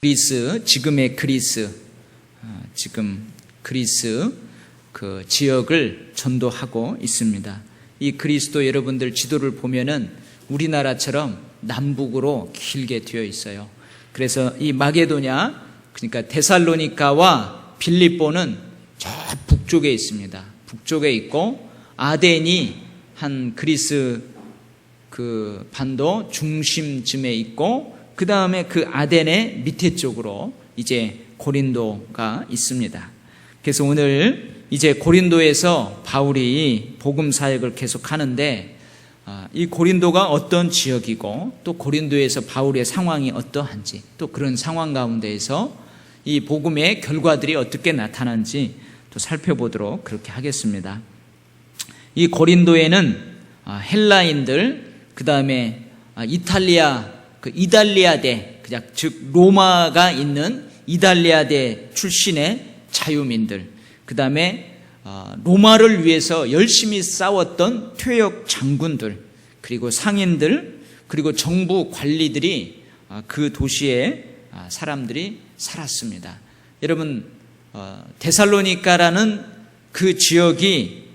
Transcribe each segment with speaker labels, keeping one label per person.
Speaker 1: 그리스, 지금의 그리스, 지금 그리스 그 지역을 전도하고 있습니다. 이 그리스도 여러분들 지도를 보면은 우리나라처럼 남북으로 길게 되어 있어요. 그래서 이 마게도냐, 그러니까 데살로니가와 빌립보는 저 북쪽에 있습니다. 북쪽에 있고 아덴이 한 그리스 그 반도 중심쯤에 있고 그 다음에 그 아덴의 밑에 쪽으로 이제 고린도가 있습니다. 그래서 오늘 이제 고린도에서 바울이 복음 사역을 계속 하는데 이 고린도가 어떤 지역이고 또 고린도에서 바울의 상황이 어떠한지 또 그런 상황 가운데에서 이 복음의 결과들이 어떻게 나타난지 또 살펴보도록 그렇게 하겠습니다. 이 고린도에는 헬라인들, 그 다음에 이달리아대, 즉 로마가 있는 이달리아대 출신의 자유민들, 그 다음에 로마를 위해서 열심히 싸웠던 퇴역 장군들, 그리고 상인들, 그리고 정부 관리들이 그 도시에 사람들이 살았습니다. 여러분, 데살로니가라는 그 지역이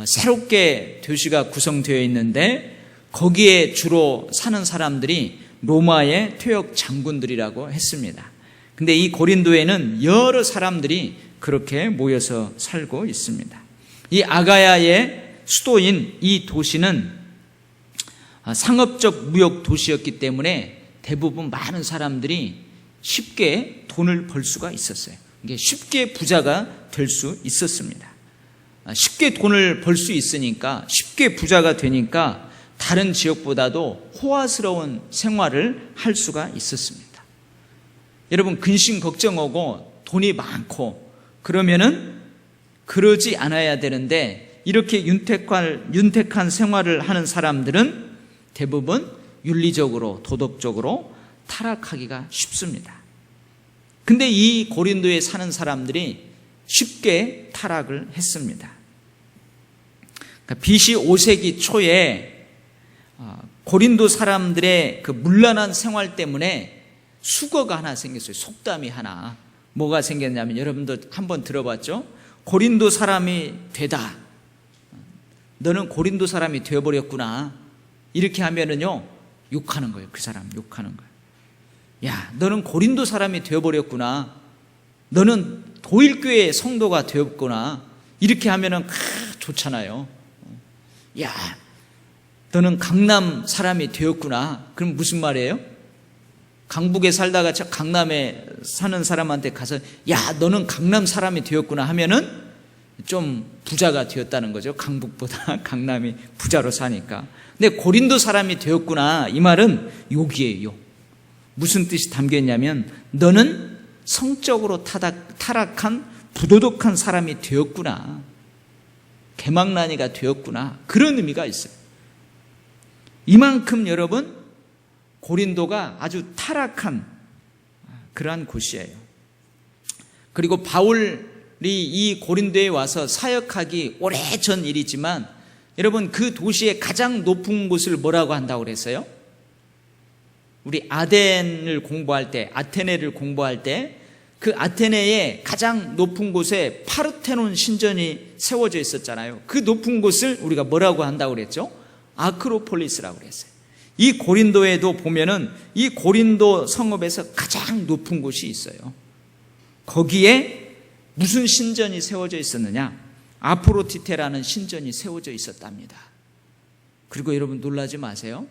Speaker 1: 새롭게 도시가 구성되어 있는데 거기에 주로 사는 사람들이 로마의 퇴역 장군들이라고 했습니다. 근데 이 고린도에는 여러 사람들이 그렇게 모여서 살고 있습니다. 이 아가야의 수도인 이 도시는 상업적 무역 도시였기 때문에 대부분 많은 사람들이 쉽게 돈을 벌 수가 있었어요. 이게 쉽게 부자가 될 수 있었습니다. 쉽게 돈을 벌 수 있으니까, 쉽게 부자가 되니까 다른 지역보다도 호화스러운 생활을 할 수가 있었습니다. 여러분, 근심 걱정하고 돈이 많고 그러면은 그러지 않아야 되는데 이렇게 윤택한 생활을 하는 사람들은 대부분 윤리적으로 도덕적으로 타락하기가 쉽습니다. 근데 이 고린도에 사는 사람들이 쉽게 타락을 했습니다. 그러니까 BC 5세기 초에 고린도 사람들의 그 문란한 생활 때문에 수거가 하나 생겼어요. 속담이 하나. 뭐가 생겼냐면 여러분도 한번 들어봤죠? 고린도 사람이 되다. 너는 고린도 사람이 되어버렸구나. 이렇게 하면은요, 욕하는 거예요. 그 사람 욕하는 거예요. 야, 너는 고린도 사람이 되어버렸구나. 너는 도일교회 성도가 되었구나. 이렇게 하면은 좋잖아요. 야, 너는 강남 사람이 되었구나. 그럼 무슨 말이에요? 강북에 살다가 강남에 사는 사람한테 가서 야, 너는 강남 사람이 되었구나 하면은 좀 부자가 되었다는 거죠. 강북보다 강남이 부자로 사니까. 근데 고린도 사람이 되었구나, 이 말은 욕이에요, 욕. 무슨 뜻이 담겨 있냐면 너는 성적으로 타락한 부도덕한 사람이 되었구나, 개망나니가 되었구나, 그런 의미가 있어요. 이만큼 여러분, 고린도가 아주 타락한 그러한 곳이에요. 그리고 바울이 이 고린도에 와서 사역하기 오래전 일이지만 여러분, 그 도시의 가장 높은 곳을 뭐라고 한다고 그랬어요? 우리 아덴을 공부할 때, 아테네를 공부할 때 그 아테네의 가장 높은 곳에 파르테논 신전이 세워져 있었잖아요. 그 높은 곳을 우리가 뭐라고 한다고 그랬죠? 아크로폴리스라고 그랬어요. 이 고린도에도 보면은 이 고린도 성읍에서 가장 높은 곳이 있어요. 거기에 무슨 신전이 세워져 있었느냐? 아프로디테라는 신전이 세워져 있었답니다. 그리고 여러분 놀라지 마세요.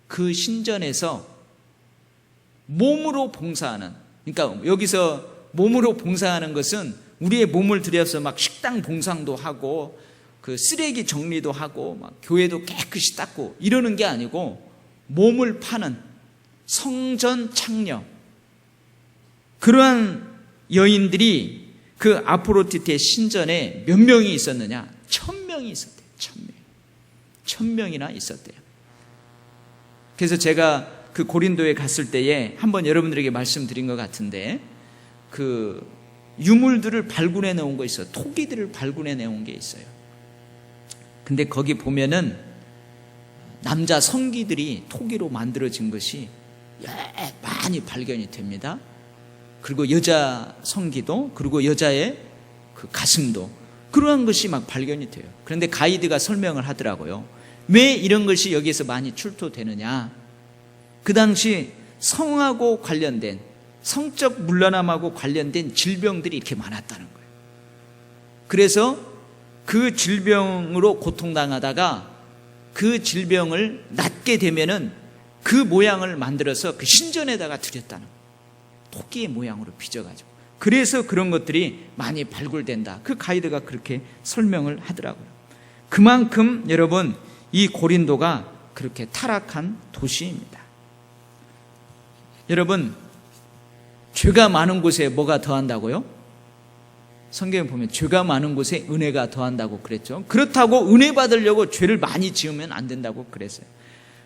Speaker 1: 그 신전에서 몸으로 봉사하는, 그러니까 여기서 몸으로 봉사하는 것은 우리의 몸을 들여서 막 식당 봉상도 하고 그 쓰레기 정리도 하고 막 교회도 깨끗이 닦고 이러는 게 아니고 몸을 파는 성전 창녀, 그러한 여인들이 그 아프로디테 신전에 몇 명이 있었느냐? 1000명이 있었대요. 1000명이나 있었대요. 그래서 제가 그 고린도에 갔을 때에 한번 여러분들에게 말씀드린 것 같은데 그 유물들을 발굴해 놓은 거 있어요. 토기들을 발굴해 놓은 게 있어요. 근데 거기 보면은 남자 성기들이 토기로 만들어진 것이 많이 발견이 됩니다. 그리고 여자 성기도, 그리고 여자의 그 가슴도, 그러한 것이 막 발견이 돼요. 그런데 가이드가 설명을 하더라고요. 왜 이런 것이 여기에서 많이 출토되느냐. 그 당시 성하고 관련된, 성적 물러남하고 관련된 질병들이 이렇게 많았다는 거예요. 그래서 그 질병으로 고통당하다가 그 질병을 낫게 되면은 그 모양을 만들어서 그 신전에다가 드렸다는 거예요. 토끼의 모양으로 빚어가지고. 그래서 그런 것들이 많이 발굴된다. 그 가이드가 그렇게 설명을 하더라고요. 그만큼 여러분, 이 고린도가 그렇게 타락한 도시입니다. 여러분, 죄가 많은 곳에 뭐가 더한다고요? 성경에 보면 죄가 많은 곳에 은혜가 더한다고 그랬죠. 그렇다고 은혜 받으려고 죄를 많이 지으면 안 된다고 그랬어요.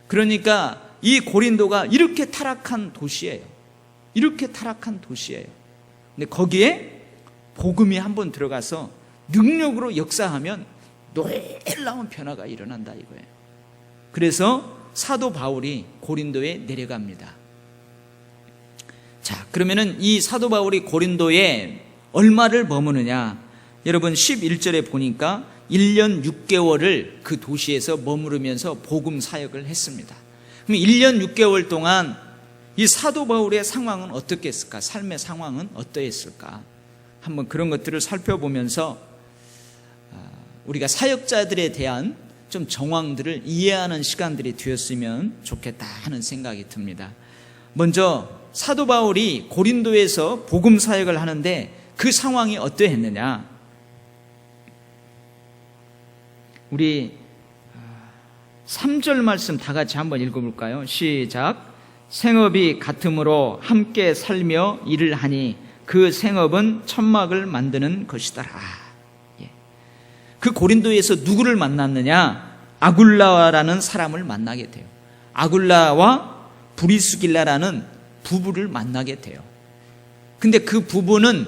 Speaker 1: 그러니까 이 고린도가 이렇게 타락한 도시예요. 이렇게 타락한 도시예요. 근데 거기에 복음이 한번 들어가서 능력으로 역사하면 놀라운 변화가 일어난다 이거예요. 그래서 사도 바울이 고린도에 내려갑니다. 자, 그러면은 이 사도 바울이 고린도에 얼마를 머무느냐? 여러분 11절에 보니까 1년 6개월을 그 도시에서 머무르면서 복음 사역을 했습니다. 그럼 1년 6개월 동안 이 사도 바울의 상황은 어떻겠을까? 삶의 상황은 어떠했을까? 한번 그런 것들을 살펴보면서 우리가 사역자들에 대한 좀 정황들을 이해하는 시간들이 되었으면 좋겠다 하는 생각이 듭니다. 먼저 사도 바울이 고린도에서 복음 사역을 하는데 그 상황이 어떠했느냐? 우리 3절 말씀 다 같이 한번 읽어볼까요? 시작. 생업이 같음으로 함께 살며 일을 하니 그 생업은 천막을 만드는 것이더라. 그 고린도에서 누구를 만났느냐? 아굴라라는 사람을 만나게 돼요. 아굴라와 브리스길라라는 부부를 만나게 돼요. 근데 그 부부는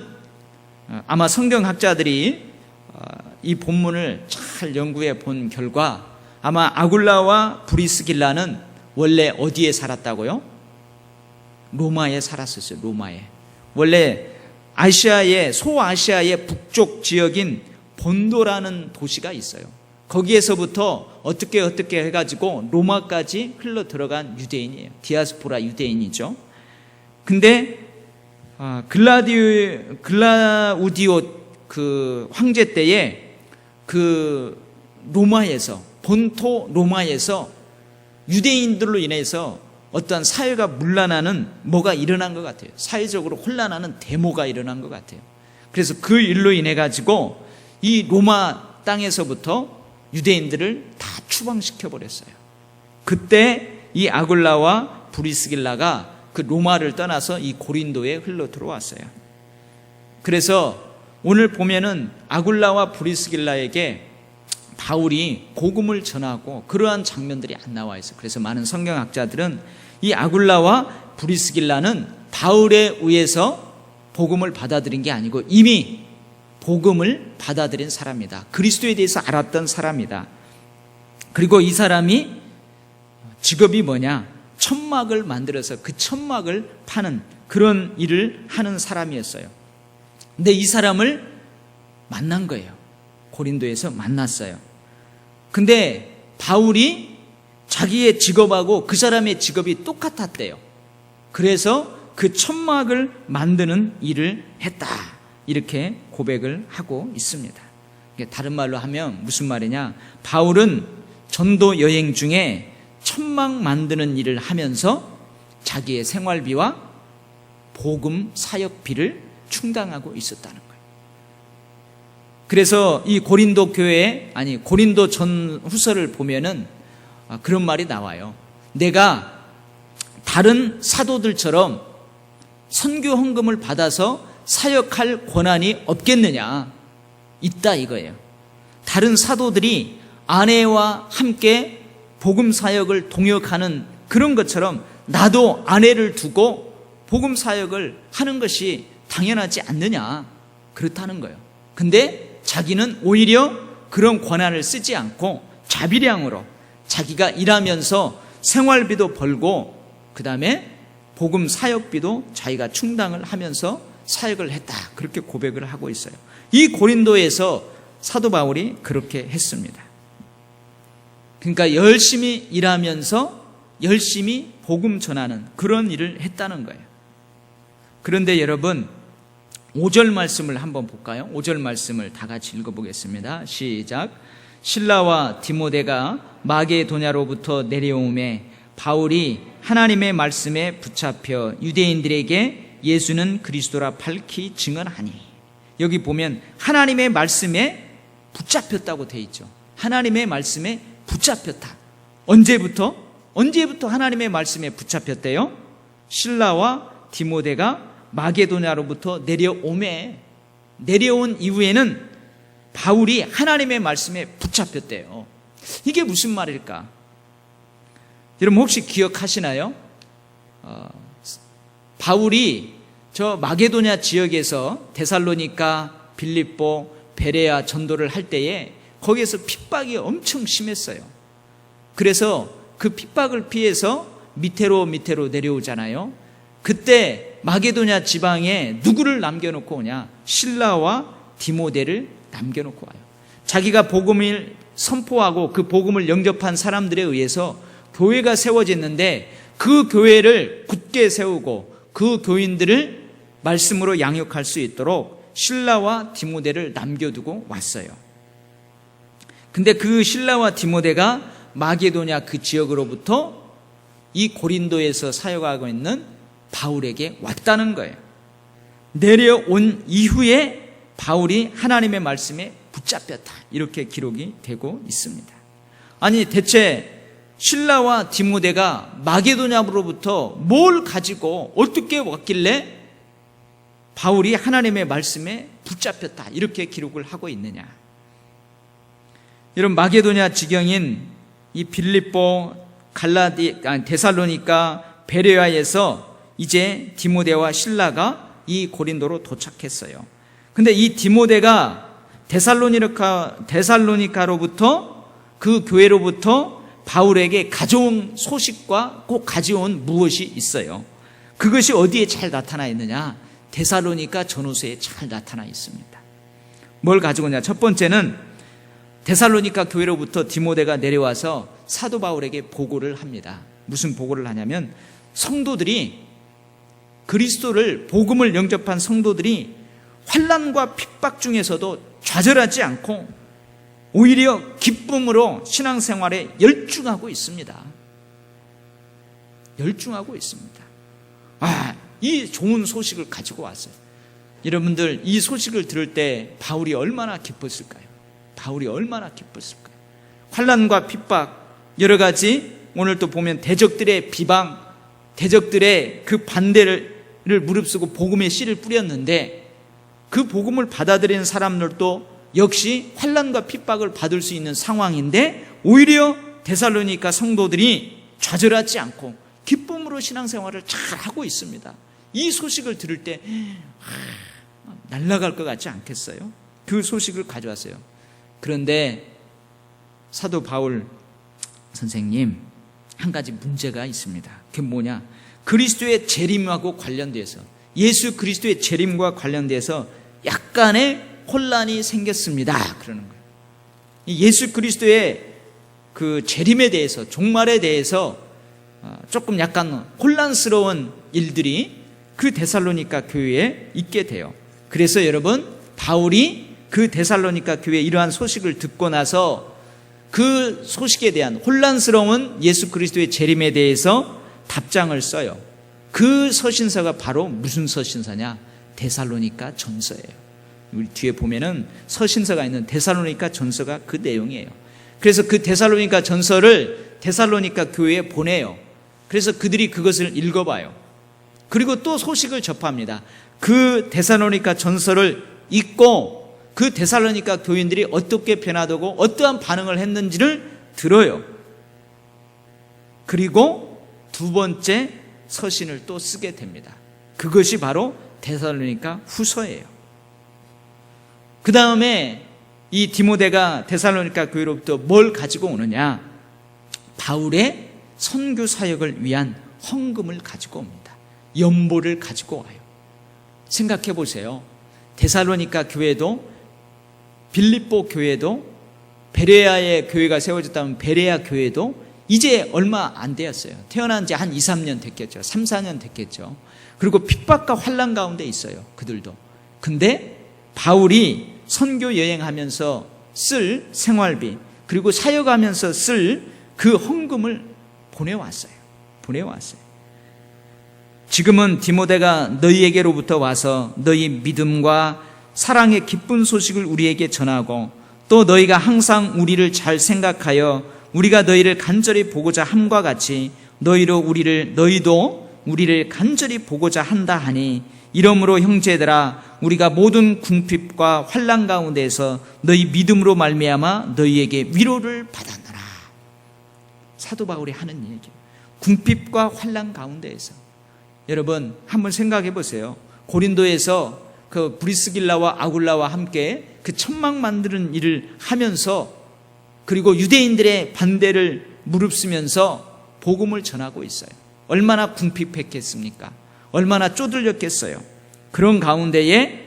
Speaker 1: 아마 성경학자들이 이 본문을 잘 연구해 본 결과 아마 아굴라와 브리스길라는 원래 어디에 살았다고요? 로마에 살았었어요. 로마에. 원래 아시아의, 소아시아의 북쪽 지역인 본도라는 도시가 있어요. 거기에서부터 어떻게 해가지고 로마까지 흘러 들어간 유대인이에요. 디아스포라 유대인이죠. 근데 글라우디오 그 황제 때에 그 로마에서, 본토 로마에서 유대인들로 인해서 어떠한 사회가 문란하는 뭐가 일어난 것 같아요. 사회적으로 혼란하는 데모가 일어난 것 같아요. 그래서 그 일로 인해 가지고 이 로마 땅에서부터 유대인들을 다 추방시켜 버렸어요. 그때 이 아굴라와 브리스길라가 그 로마를 떠나서 이 고린도에 흘러 들어왔어요. 그래서 오늘 보면은 아굴라와 브리스길라에게 바울이 복음을 전하고 그러한 장면들이 안 나와 있어요. 그래서 많은 성경학자들은 이 아굴라와 브리스길라는 바울에 의해서 복음을 받아들인 게 아니고 이미 복음을 받아들인 사람이다. 그리스도에 대해서 알았던 사람이다. 그리고 이 사람이 직업이 뭐냐? 천막을 만들어서 그 천막을 파는 그런 일을 하는 사람이었어요. 근데 이 사람을 만난 거예요. 고린도에서 만났어요. 근데 바울이 자기의 직업하고 그 사람의 직업이 똑같았대요. 그래서 그 천막을 만드는 일을 했다. 이렇게 고백을 하고 있습니다. 다른 말로 하면 무슨 말이냐? 바울은 전도 여행 중에 천막 만드는 일을 하면서 자기의 생활비와 복음 사역비를 충당하고 있었다는 거예요. 그래서 이 고린도 교회, 고린도 전 후서를 보면은 그런 말이 나와요. 내가 다른 사도들처럼 선교 헌금을 받아서 사역할 권한이 없겠느냐? 있다 이거예요. 다른 사도들이 아내와 함께 복음 사역을 동역하는 그런 것처럼 나도 아내를 두고 복음 사역을 하는 것이 당연하지 않느냐? 그렇다는 거예요. 근데 자기는 오히려 그런 권한을 쓰지 않고 자비량으로 자기가 일하면서 생활비도 벌고 그 다음에 복음 사역비도 자기가 충당을 하면서 사역을 했다. 그렇게 고백을 하고 있어요. 이 고린도에서 사도 바울이 그렇게 했습니다. 그러니까 열심히 일하면서 열심히 복음 전하는 그런 일을 했다는 거예요. 그런데 여러분 5절 말씀을 한번 볼까요? 5절 말씀을 다 같이 읽어보겠습니다. 시작. 실라와 디모데가 마게도냐로부터 내려오매 바울이 하나님의 말씀에 붙잡혀 유대인들에게 예수는 그리스도라 밝히 증언하니. 여기 보면 하나님의 말씀에 붙잡혔다고 되어 있죠. 하나님의 말씀에 붙잡혔다. 언제부터 하나님의 말씀에 붙잡혔대요? 실라와 디모데가 마게도냐로부터 내려온 이후에는 바울이 하나님의 말씀에 붙잡혔대요. 이게 무슨 말일까? 여러분 혹시 기억하시나요? 바울이 저 마게도냐 지역에서 데살로니가, 빌립보, 베레아 전도를 할 때에 거기에서 핍박이 엄청 심했어요. 그래서 그 핍박을 피해서 밑으로 내려오잖아요. 그때 마게도냐 지방에 누구를 남겨놓고 오냐? 실라와 디모데를 남겨놓고 와요. 자기가 복음을 선포하고 그 복음을 영접한 사람들에 의해서 교회가 세워졌는데 그 교회를 굳게 세우고 그 교인들을 말씀으로 양육할 수 있도록 실라와 디모데를 남겨두고 왔어요. 근데 그 실라와 디모데가 마게도냐 그 지역으로부터 이 고린도에서 사역하고 있는 바울에게 왔다는 거예요. 내려온 이후에 바울이 하나님의 말씀에 붙잡혔다. 이렇게 기록이 되고 있습니다. 아니 대체 실라와 디모데가 마게도냐로부터 뭘 가지고 어떻게 왔길래 바울이 하나님의 말씀에 붙잡혔다. 이렇게 기록을 하고 있느냐. 이런 마게도냐 지경인 이 빌립보, 데살로니가, 베레아에서 이제 디모데와 실라가 이 고린도로 도착했어요. 근데 이 디모데가 데살로니카로부터 그 교회로부터 바울에게 가져온 소식과 꼭 가져온 무엇이 있어요. 그것이 어디에 잘 나타나 있느냐? 데살로니가 전후서에 잘 나타나 있습니다. 뭘 가지고 오냐? 첫 번째는 데살로니가 교회로부터 디모데가 내려와서 사도 바울에게 보고를 합니다. 무슨 보고를 하냐면 성도들이 그리스도를 복음을 영접한 성도들이 환난과 핍박 중에서도 좌절하지 않고 오히려 기쁨으로 신앙생활에 열중하고 있습니다. 열중하고 있습니다. 이 좋은 소식을 가지고 왔어요. 여러분들 이 소식을 들을 때 바울이 얼마나 기뻤을까요? 바울이 얼마나 기뻤을까요? 환난과 핍박 여러 가지 오늘 또 보면 대적들의 비방, 대적들의 그 반대를 무릅쓰고 복음의 씨를 뿌렸는데 그 복음을 받아들이는 사람들도 역시 환난과 핍박을 받을 수 있는 상황인데 오히려 데살로니가 성도들이 좌절하지 않고 기쁨으로 신앙생활을 잘 하고 있습니다. 이 소식을 들을 때 날아갈 것 같지 않겠어요? 그 소식을 가져왔어요. 그런데 사도 바울 선생님 한 가지 문제가 있습니다. 그게 뭐냐? 그리스도의 재림하고 관련돼서 예수 그리스도의 재림과 관련돼서 약간의 혼란이 생겼습니다. 그러는 거예요. 예수 그리스도의 그 재림에 대해서 종말에 대해서 조금 약간 혼란스러운 일들이 그 데살로니가 교회에 있게 돼요. 그래서 여러분 바울이 그 데살로니가 교회에 이러한 소식을 듣고 나서 그 소식에 대한 혼란스러운 예수 그리스도의 재림에 대해서 답장을 써요. 그 서신서가 바로 무슨 서신서냐? 데살로니가 전서예요. 우리 뒤에 보면은 서신서가 있는 데살로니가 전서가 그 내용이에요. 그래서 그 데살로니가 전서를 데살로니가 교회에 보내요. 그래서 그들이 그것을 읽어봐요. 그리고 또 소식을 접합니다. 그 데살로니가 전서를 읽고 그 데살로니가 교인들이 어떻게 변화되고 어떠한 반응을 했는지를 들어요. 그리고 두 번째 서신을 또 쓰게 됩니다. 그것이 바로 데살로니가 후서예요. 그 다음에 이 디모데가 데살로니가 교회로부터 뭘 가지고 오느냐? 바울의 선교 사역을 위한 헌금을 가지고 옵니다. 연보를 가지고 와요. 생각해 보세요. 데살로니가 교회도, 빌립보 교회도, 베레아의 교회가 세워졌다면 베레아 교회도 이제 얼마 안 되었어요. 태어난 지 한 2, 3년 됐겠죠. 3, 4년 됐겠죠. 그리고 핍박과 환난 가운데 있어요. 그들도. 근데 바울이 선교 여행하면서 쓸 생활비, 그리고 사역하면서 쓸 그 헌금을 보내왔어요. 지금은 디모데가 너희에게로부터 와서 너희 믿음과 사랑의 기쁜 소식을 우리에게 전하고, 또 너희가 항상 우리를 잘 생각하여 우리가 너희를 간절히 보고자 함과 같이 너희도 우리를 간절히 보고자 한다 하니, 이러므로 형제들아, 우리가 모든 궁핍과 환난 가운데에서 너희 믿음으로 말미암아 너희에게 위로를 받았노라. 사도 바울이 하는 얘기예요. 궁핍과 환난 가운데에서. 여러분 한번 생각해 보세요. 고린도에서 그 브리스길라와 아굴라와 함께 그 천막 만드는 일을 하면서, 그리고 유대인들의 반대를 무릅쓰면서 복음을 전하고 있어요. 얼마나 궁핍했겠습니까? 얼마나 쪼들렸겠어요. 그런 가운데에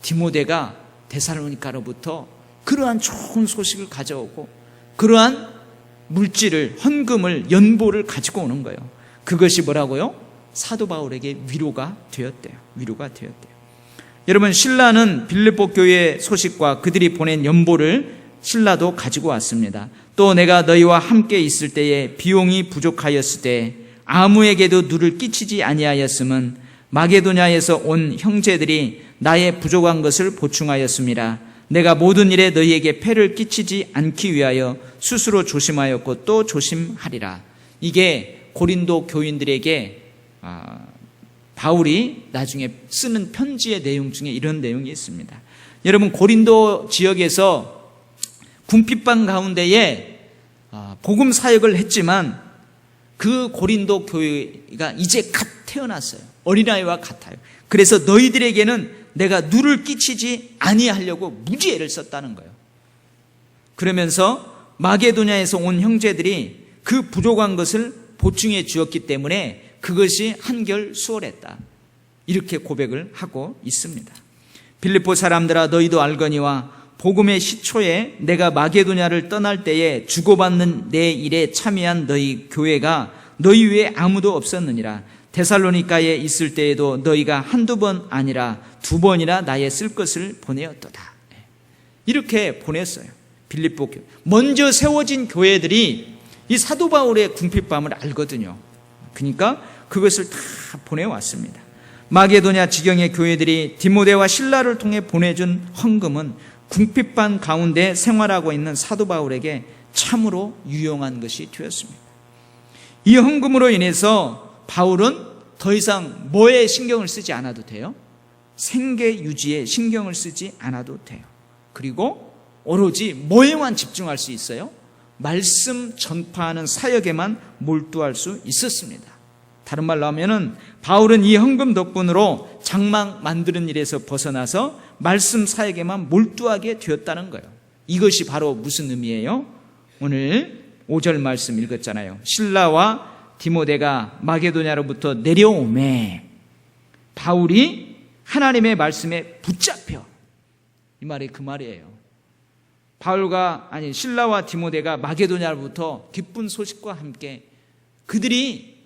Speaker 1: 디모데가 데살로니가로부터 그러한 좋은 소식을 가져오고, 그러한 물질을, 헌금을, 연보를 가지고 오는 거예요. 그것이 뭐라고요? 사도 바울에게 위로가 되었대요. 여러분, 신라는 빌립보 교회 소식과 그들이 보낸 연보를 신라도 가지고 왔습니다. 또 내가 너희와 함께 있을 때에 비용이 부족하였을 때 아무에게도 누를 끼치지 아니하였음은 마게도냐에서 온 형제들이 나의 부족한 것을 보충하였습니다. 내가 모든 일에 너희에게 폐를 끼치지 않기 위하여 스스로 조심하였고 또 조심하리라. 이게 고린도 교인들에게 바울이 나중에 쓰는 편지의 내용 중에 이런 내용이 있습니다. 여러분, 고린도 지역에서 궁핍방 가운데에 복음 사역을 했지만 그 고린도 교회가 이제 갓 태어났어요. 어린아이와 같아요. 그래서 너희들에게는 내가 누를 끼치지 아니하려고 무지애를 썼다는 거예요. 그러면서 마게도냐에서 온 형제들이 그 부족한 것을 보충해 주었기 때문에 그것이 한결 수월했다. 이렇게 고백을 하고 있습니다. 빌립보 사람들아, 너희도 알거니와 복음의 시초에 내가 마게도냐를 떠날 때에 주고받는 내 일에 참여한 너희 교회가 너희 외에 아무도 없었느니라. 데살로니가에 있을 때에도 너희가 한두 번 아니라 2번이나 나의 쓸 것을 보내었도다. 이렇게 보냈어요. 빌립보 교회. 먼저 세워진 교회들이 이 사도 바울의 궁핍함을 알거든요. 그러니까 그것을 다 보내왔습니다. 마게도냐 지경의 교회들이 디모데와 실라를 통해 보내준 헌금은 궁핍한 가운데 생활하고 있는 사도 바울에게 참으로 유용한 것이 되었습니다. 이 헌금으로 인해서 바울은 더 이상 뭐에 신경을 쓰지 않아도 돼요? 생계 유지에 신경을 쓰지 않아도 돼요. 그리고 오로지 뭐에만 집중할 수 있어요? 말씀 전파하는 사역에만 몰두할 수 있었습니다. 다른 말로 하면은 바울은 이 헌금 덕분으로 장막 만드는 일에서 벗어나서 말씀 사역에만 몰두하게 되었다는 거예요. 이것이 바로 무슨 의미예요? 오늘 5절 말씀 읽었잖아요. 실라와 디모데가 마게도냐로부터 내려오매 바울이 하나님의 말씀에 붙잡혀. 이 말이 그 말이에요. 실라와 디모데가 마게도냐로부터 기쁜 소식과 함께 그들이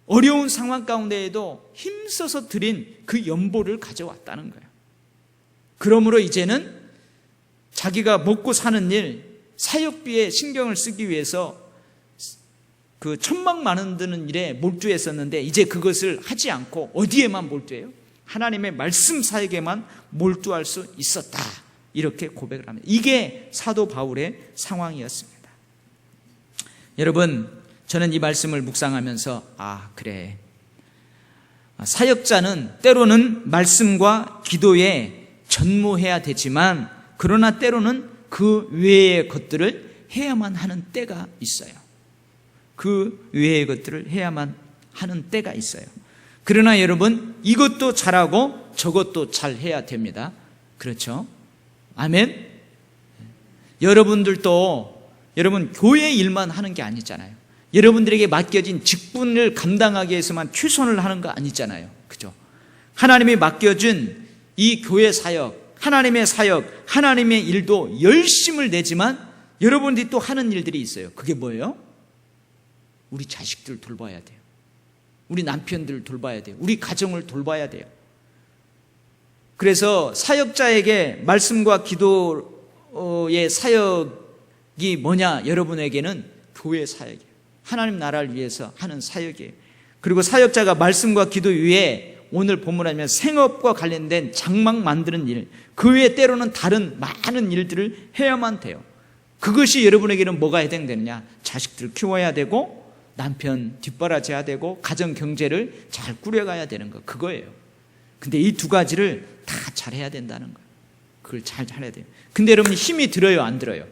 Speaker 1: 어려운 상황 가운데에도 힘써서 드린 그 연보를 가져왔다는 거예요. 그러므로 이제는 자기가 먹고 사는 일, 사역비에 신경을 쓰기 위해서 그 천막 만드는 일에 몰두했었는데 이제 그것을 하지 않고 어디에만 몰두해요? 하나님의 말씀 사역에만 몰두할 수 있었다. 이렇게 고백을 합니다. 이게 사도 바울의 상황이었습니다. 여러분, 저는 이 말씀을 묵상하면서 그래. 사역자는 때로는 말씀과 기도에 전무해야 되지만 그러나 때로는 그 외의 것들을 해야만 하는 때가 있어요. 그 외의 것들을 해야만 하는 때가 있어요. 그러나 여러분, 이것도 잘하고 저것도 잘 해야 됩니다. 그렇죠? 아멘? 여러분들도 여러분 교회 일만 하는 게 아니잖아요. 여러분들에게 맡겨진 직분을 감당하기 위해서만 최선을 하는 거 아니잖아요. 그죠? 하나님이 맡겨준 이 교회 사역, 하나님의 사역, 하나님의 일도 열심을 내지만 여러분들이 또 하는 일들이 있어요. 그게 뭐예요? 우리 자식들 돌봐야 돼요. 우리 남편들 돌봐야 돼요. 우리 가정을 돌봐야 돼요. 그래서 사역자에게 말씀과 기도의 사역이 뭐냐? 여러분에게는 교회 사역이에요. 하나님 나라를 위해서 하는 사역이에요. 그리고 사역자가 말씀과 기도 위에 오늘 본문하면 생업과 관련된 장막 만드는 일, 그 외에 때로는 다른 많은 일들을 해야만 돼요. 그것이 여러분에게는 뭐가 해당되느냐? 자식들 키워야 되고 남편 뒷바라지해야 되고 가정 경제를 잘 꾸려가야 되는 거, 그거예요. 근데 이 두 가지를 다 잘해야 된다는 거예요. 그걸 잘 해야 돼요. 근데 여러분이 힘이 들어요, 안 들어요?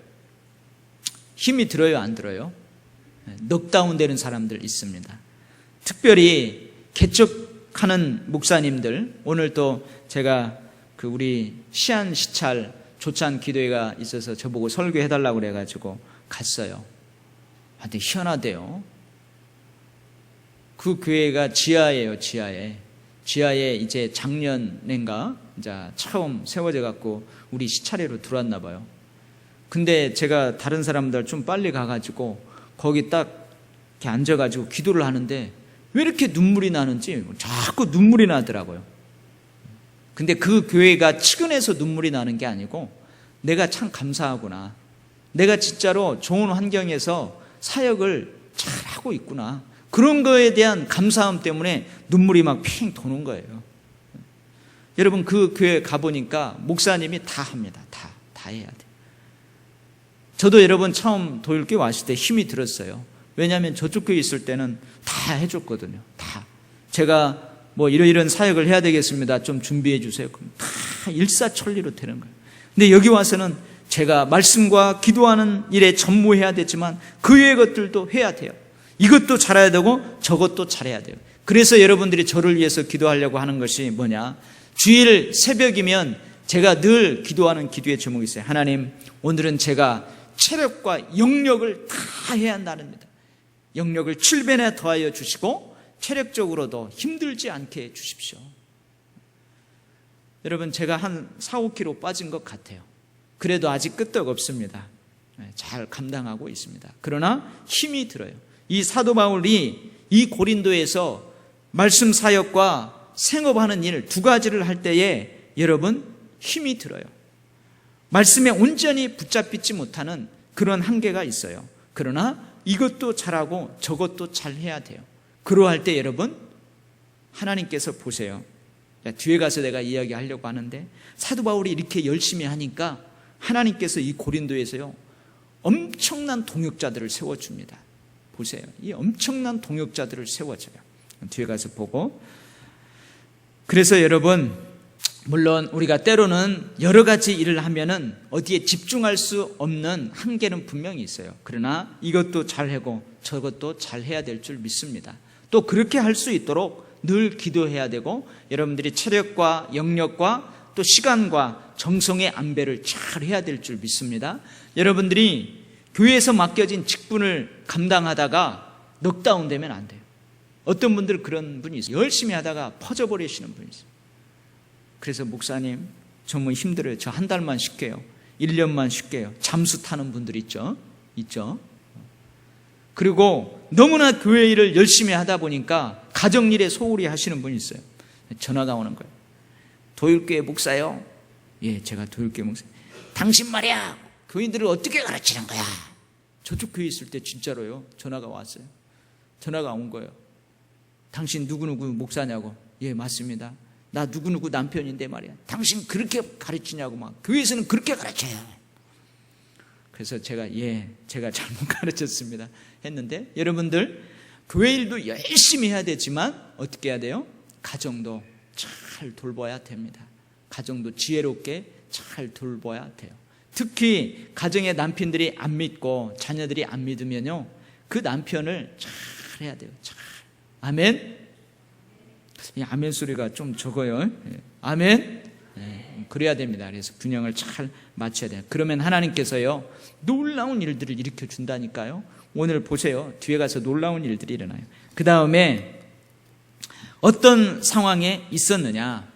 Speaker 1: 힘이 들어요, 안 들어요? 넉다운 되는 사람들 있습니다. 특별히 개척하는 목사님들, 오늘 또 제가 우리 시안 시찰 조찬 기도회가 있어서 저보고 설교해달라고 그래가지고 갔어요. 근데 희한하대요. 그 교회가 지하예요, 지하에 이제 작년인가 이제 처음 세워져 갖고 우리 시찰회로 들어왔나 봐요. 근데 제가 다른 사람들 좀 빨리 가가지고 거기 딱 이렇게 앉아가지고 기도를 하는데 왜 이렇게 눈물이 나는지 자꾸 눈물이 나더라고요. 근데 그 교회가 측은해서 눈물이 나는 게 아니고 내가 참 감사하구나. 내가 진짜로 좋은 환경에서 사역을 잘하고 있구나. 그런 거에 대한 감사함 때문에 눈물이 막 핑 도는 거예요. 여러분 그 교회 가보니까 목사님이 다 합니다. 다 해야 돼. 저도 여러분 처음 도율교회 왔을 때 힘이 들었어요. 왜냐하면 저쪽 교회 있을 때는 다 해줬거든요. 다. 제가 뭐 이런 사역을 해야 되겠습니다. 좀 준비해 주세요. 그럼 다 일사천리로 되는 거예요. 근데 여기 와서는 제가 말씀과 기도하는 일에 전무해야 되지만 그 외의 것들도 해야 돼요. 이것도 잘해야 되고 저것도 잘해야 돼요. 그래서 여러분들이 저를 위해서 기도하려고 하는 것이 뭐냐? 주일 새벽이면 제가 늘 기도하는 기도의 제목이 있어요. 하나님, 오늘은 제가 체력과 영력을 다 해야 한다는니다. 영력을 7배나 더하여 주시고 체력적으로도 힘들지 않게 해 주십시오. 여러분 제가 한 4, 5kg 빠진 것 같아요. 그래도 아직 끄떡 없습니다. 잘 감당하고 있습니다. 그러나 힘이 들어요. 이 사도 바울이 이 고린도에서 말씀 사역과 생업하는 일 두 가지를 할 때에 여러분 힘이 들어요. 말씀에 온전히 붙잡히지 못하는 그런 한계가 있어요. 그러나 이것도 잘하고 저것도 잘해야 돼요. 그러할 때 여러분 하나님께서 보세요. 뒤에 가서 내가 이야기하려고 하는데 사도 바울이 이렇게 열심히 하니까 하나님께서 이 고린도에서요 엄청난 동역자들을 세워줍니다. 보세요. 이 엄청난 동역자들을 세워줘요. 뒤에 가서 보고. 그래서 여러분 물론 우리가 때로는 여러 가지 일을 하면은 어디에 집중할 수 없는 한계는 분명히 있어요. 그러나 이것도 잘하고 저것도 잘해야 될 줄 믿습니다. 또 그렇게 할 수 있도록 늘 기도해야 되고 여러분들이 체력과 영력과 또 시간과 정성의 안배를 잘 해야 될 줄 믿습니다. 여러분들이 교회에서 맡겨진 직분을 감당하다가 넉다운 되면 안 돼요. 어떤 분들은 그런 분이 있어요. 열심히 하다가 퍼져버리시는 분이 있어요. 그래서 목사님 정말 힘들어요. 저 한 달만 쉴게요. 1년만 쉴게요. 잠수 타는 분들 있죠. 그리고 너무나 교회 일을 열심히 하다 보니까 가정일에 소홀히 하시는 분이 있어요. 전화가 오는 거예요. 도율교회 목사요? 예, 제가 도율교회 목사예요. 당신 말이야 교인들을 어떻게 가르치는 거야? 저쪽 교회 있을 때 진짜로요 전화가 왔어요. 전화가 온 거예요. 당신 누구누구 목사냐고. 예, 맞습니다. 나 누구누구 남편인데 말이야. 당신 그렇게 가르치냐고 막. 교회에서는 그렇게 가르쳐요. 그래서 제가 제가 잘못 가르쳤습니다 했는데 여러분들 교회 일도 열심히 해야 되지만 어떻게 해야 돼요? 가정도 잘 돌봐야 됩니다. 가정도 지혜롭게 잘 돌봐야 돼요. 특히 가정의 남편들이 안 믿고 자녀들이 안 믿으면요 그 남편을 잘 해야 돼요. 잘. 아멘. 이 아멘 소리가 좀 적어요. 아멘. 그래야 됩니다. 그래서 균형을 잘 맞춰야 돼요. 그러면 하나님께서요, 놀라운 일들을 일으켜 준다니까요. 오늘 보세요. 뒤에 가서 놀라운 일들이 일어나요. 그 다음에 어떤 상황에 있었느냐.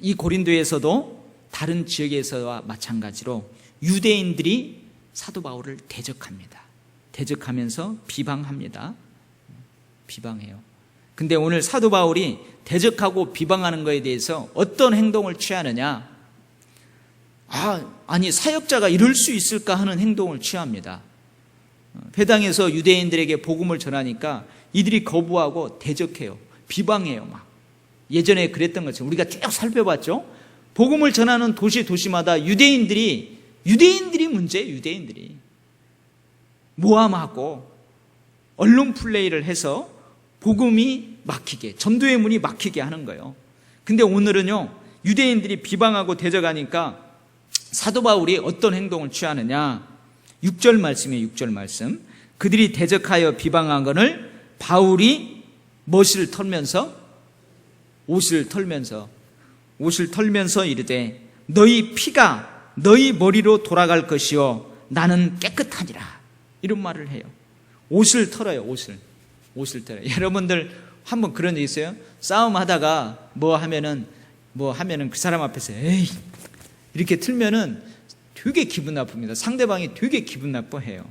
Speaker 1: 이 고린도에서도 다른 지역에서와 마찬가지로 유대인들이 사도 바울을 대적합니다. 대적하면서 비방합니다. 비방해요. 근데 오늘 사도 바울이 대적하고 비방하는 것에 대해서 어떤 행동을 취하느냐? 아니 사역자가 이럴 수 있을까 하는 행동을 취합니다. 회당에서 유대인들에게 복음을 전하니까 이들이 거부하고 대적해요. 비방해요. 막 예전에 그랬던 것처럼 우리가 쭉 살펴봤죠. 복음을 전하는 도시마다 유대인들이 문제예요. 유대인들이 모함하고 언론 플레이를 해서 복음이 막히게, 전도의 문이 막히게 하는 거예요. 근데 오늘은요, 유대인들이 비방하고 대적하니까 사도 바울이 어떤 행동을 취하느냐? 6절 말씀이에요. 6절 말씀. 그들이 대적하여 비방한 것을 바울이 옷을 털면서 이르되 너희 피가 너희 머리로 돌아갈 것이요 나는 깨끗하니라. 이런 말을 해요. 옷을 털어요. 옷을 털어요. 여러분들 한번 그런 적 있어요? 싸움하다가 뭐 하면은 그 사람 앞에서 에이 이렇게 틀면은 되게 기분 나쁩니다. 상대방이 되게 기분 나빠해요.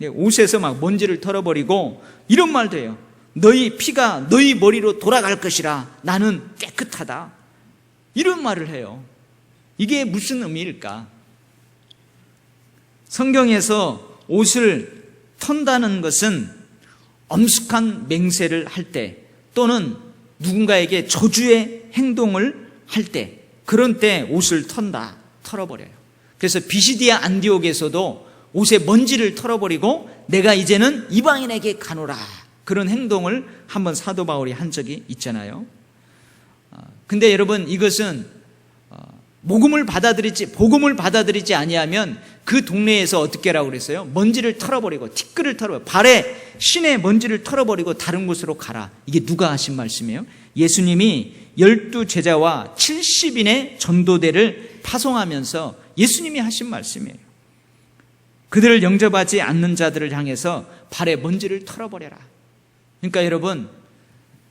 Speaker 1: 옷에서 막 먼지를 털어버리고 이런 말도 해요. 너희 피가 너희 머리로 돌아갈 것이라 나는 깨끗하다. 이런 말을 해요. 이게 무슨 의미일까? 성경에서 옷을 턴다는 것은 엄숙한 맹세를 할 때 또는 누군가에게 저주의 행동을 할 때 그런 때 옷을 털어버려요. 그래서 비시디아 안디옥에서도 옷에 먼지를 털어버리고 내가 이제는 이방인에게 가노라 그런 행동을 한번 사도 바울이 한 적이 있잖아요. 근데 여러분 이것은 복음을 받아들이지 아니하면 그 동네에서 어떻게 하라고 그랬어요? 먼지를 털어버리고 티끌을 털어버리고 발에 신의 먼지를 털어버리고 다른 곳으로 가라. 이게 누가 하신 말씀이에요? 예수님이 12제자와 70인의 전도대를 파송하면서 예수님이 하신 말씀이에요. 그들을 영접하지 않는 자들을 향해서 발에 먼지를 털어버려라. 그러니까 여러분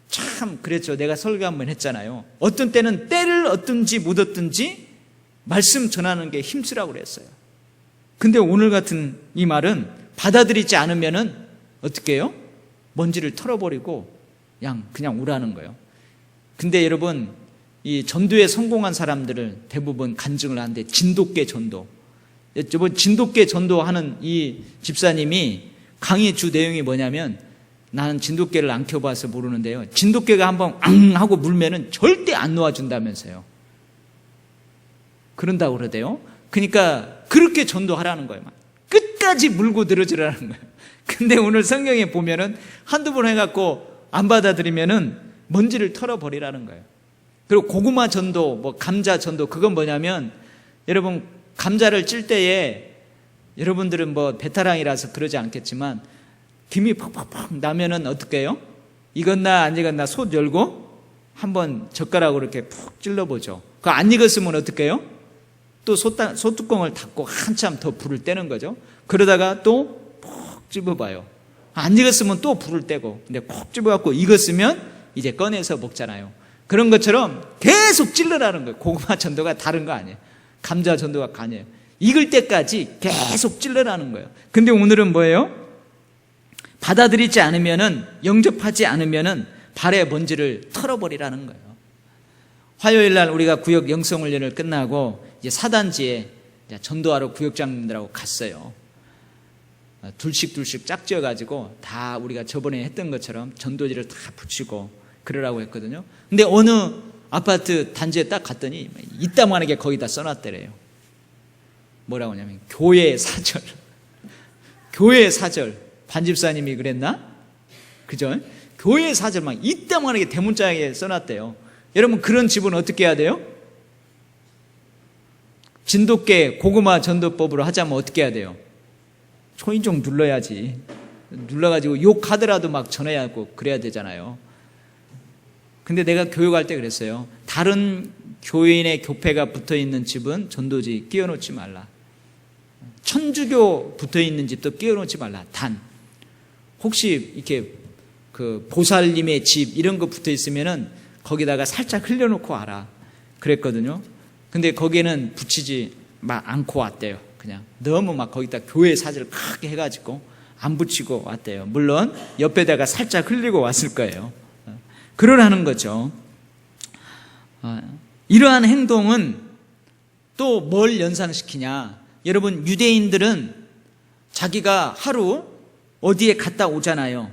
Speaker 1: 참 그랬죠. 내가 설교 한번 했잖아요. 어떤 때는 때를 얻든지 못 얻든지 말씀 전하는 게 힘쓰라고 그랬어요. 근데 오늘 같은 이 말은 받아들이지 않으면은 어떻게 해요? 먼지를 털어버리고 그냥 오라는 거예요. 근데 여러분 이 전도에 성공한 사람들을 대부분 간증을 하는데 진돗개 전도. 저번 진돗개 전도하는 이 집사님이 강의 주 내용이 뭐냐면 나는 진돗개를 안 키워봐서 모르는데요. 진돗개가 한번 앙 하고 물면은 절대 안 놓아준다면서요. 그런다고 그러대요. 그러니까 그렇게 전도하라는 거예요. 끝까지 물고 늘어지라는 거예요. 근데 오늘 성경에 보면은 한두 번 해갖고 안 받아들이면은 먼지를 털어버리라는 거예요. 그리고 고구마 전도, 감자 전도, 그건 뭐냐면 여러분 감자를 찔 때에 여러분들은 베테랑이라서 그러지 않겠지만 김이 퍽퍽퍽 나면은 어떻게 해요? 익었나 안 익었나 솥 열고 한번 젓가락으로 이렇게 푹 찔러보죠. 그거 안 익었으면 어떻게 해요? 또 솥뚜껑을 닫고 한참 더 불을 떼는 거죠. 그러다가 또 푹 집어봐요. 안 익었으면 또 불을 떼고, 근데 푹 집어갖고 익었으면 이제 꺼내서 먹잖아요. 그런 것처럼 계속 찔러라는 거예요. 고구마 전도가 다른 거 아니에요. 감자 전도가 아니에요. 익을 때까지 계속 찔러라는 거예요. 근데 오늘은 뭐예요? 받아들이지 않으면은, 영접하지 않으면은 발에 먼지를 털어버리라는 거예요. 화요일 날 우리가 구역 영성훈련을 끝나고 이제 사단지에 전도하러 구역장님들하고 갔어요. 둘씩 짝지어가지고 다 우리가 저번에 했던 것처럼 전도지를 다 붙이고 그러라고 했거든요. 근데 어느 아파트 단지에 딱 갔더니 이따만하게 거기다 써놨더래요. 뭐라고 하냐면 교회 사절. 교회 사절. 반집사님이 그랬나? 그죠? 교회 사절 막 이따만하게 대문짝에 써놨대요. 여러분 그런 집은 어떻게 해야 돼요? 진돗개 고구마 전도법으로 하자면 어떻게 해야 돼요? 초인종 눌러야지. 눌러가지고 욕하더라도 막 전해야 하고 그래야 되잖아요. 근데 내가 교육할 때 그랬어요. 다른 교인의 교패가 붙어있는 집은 전도지 끼워놓지 말라. 천주교 붙어있는 집도 끼워놓지 말라. 단 혹시 이렇게 그 보살님의 집 이런 거 붙어있으면은 거기다가 살짝 흘려놓고 와라 그랬거든요. 근데 거기에는 붙이지 않고 왔대요. 그냥 너무 막 거기다 교회 사진을 크게 해가지고 안 붙이고 왔대요. 물론 옆에다가 살짝 흘리고 왔을 거예요. 그러라는 거죠. 이러한 행동은 또 뭘 연상시키냐. 여러분, 유대인들은 자기가 하루 어디에 갔다 오잖아요.